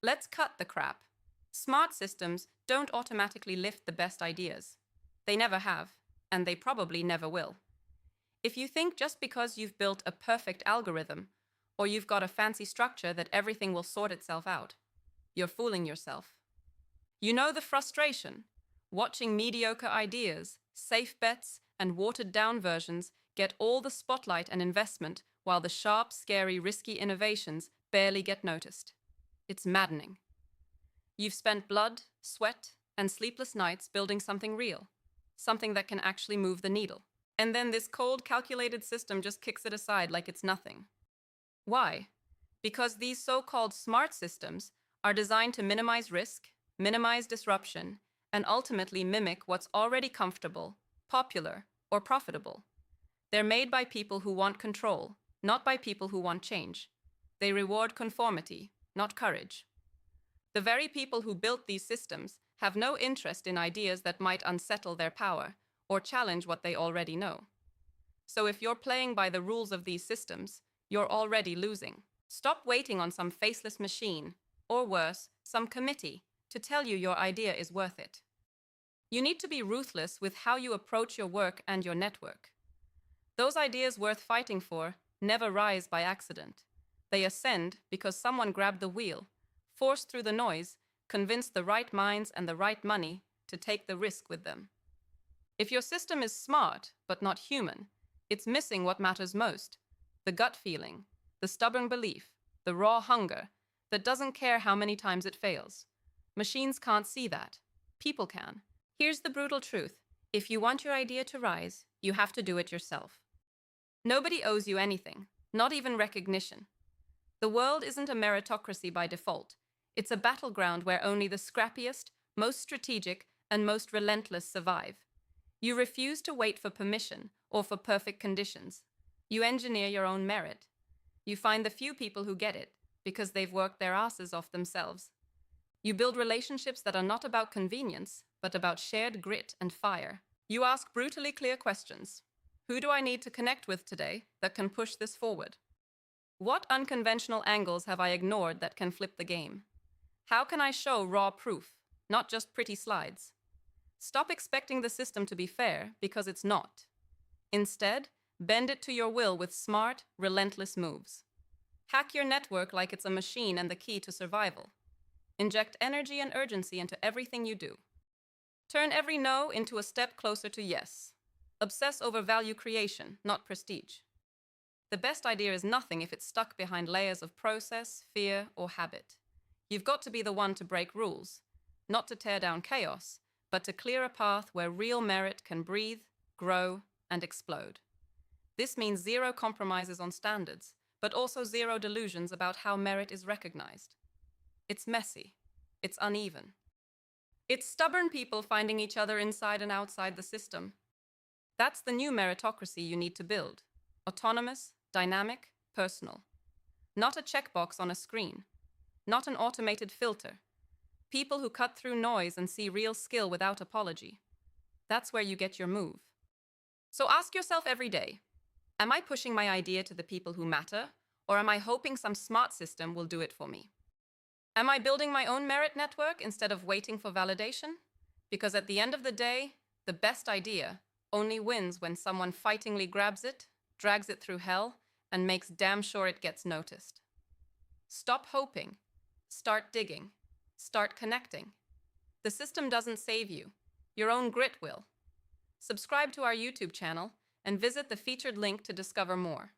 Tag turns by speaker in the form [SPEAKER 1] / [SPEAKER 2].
[SPEAKER 1] Let's cut the crap. Smart systems don't automatically lift the best ideas. They never have, and they probably never will. If you think just because you've built a perfect algorithm, or you've got a fancy structure that everything will sort itself out, you're fooling yourself. You know the frustration. Watching mediocre ideas, safe bets, and watered-down versions get all the spotlight and investment while the sharp, scary, risky innovations barely get noticed. It's maddening. You've spent blood, sweat, and sleepless nights building something real, something that can actually move the needle. And then this cold, calculated system just kicks it aside like it's nothing. Why? Because these so-called smart systems are designed to minimize risk, minimize disruption, and ultimately mimic what's already comfortable, popular, or profitable. They're made by people who want control, not by people who want change. They reward conformity, not courage. The very people who built these systems have no interest in ideas that might unsettle their power or challenge what they already know. So if you're playing by the rules of these systems, you're already losing. Stop waiting on some faceless machine, or worse, some committee, to tell you your idea is worth it. You need to be ruthless with how you approach your work and your network. Those ideas worth fighting for never rise by accident. They ascend because someone grabbed the wheel, forced through the noise, convinced the right minds and the right money to take the risk with them. If your system is smart, but not human, it's missing what matters most: the gut feeling, the stubborn belief, the raw hunger that doesn't care how many times it fails. Machines can't see that. People can. Here's the brutal truth. If you want your idea to rise, you have to do it yourself. Nobody owes you anything, not even recognition. The world isn't a meritocracy by default. It's a battleground where only the scrappiest, most strategic, and most relentless survive. You refuse to wait for permission or for perfect conditions. You engineer your own merit. You find the few people who get it because they've worked their asses off themselves. You build relationships that are not about convenience, but about shared grit and fire. You ask brutally clear questions. Who do I need to connect with today that can push this forward? What unconventional angles have I ignored that can flip the game? How can I show raw proof, not just pretty slides? Stop expecting the system to be fair because it's not. Instead, bend it to your will with smart, relentless moves. Hack your network like it's a machine and the key to survival. Inject energy and urgency into everything you do. Turn every no into a step closer to yes. Obsess over value creation, not prestige. The best idea is nothing if it's stuck behind layers of process, fear, or habit. You've got to be the one to break rules, not to tear down chaos, but to clear a path where real merit can breathe, grow, and explode. This means zero compromises on standards, but also zero delusions about how merit is recognized. It's messy. It's uneven. It's stubborn people finding each other inside and outside the system. That's the new meritocracy you need to build. Autonomous, dynamic, personal. Not a checkbox on a screen. Not an automated filter. People who cut through noise and see real skill without apology. That's where you get your move. So ask yourself every day, am I pushing my idea to the people who matter, or am I hoping some smart system will do it for me? Am I building my own merit network instead of waiting for validation? Because at the end of the day, the best idea only wins when someone fightingly grabs it, drags it through hell, and makes damn sure it gets noticed. Stop hoping. Start digging. Start connecting. The system doesn't save you. Your own grit will. Subscribe to our YouTube channel and visit the featured link to discover more.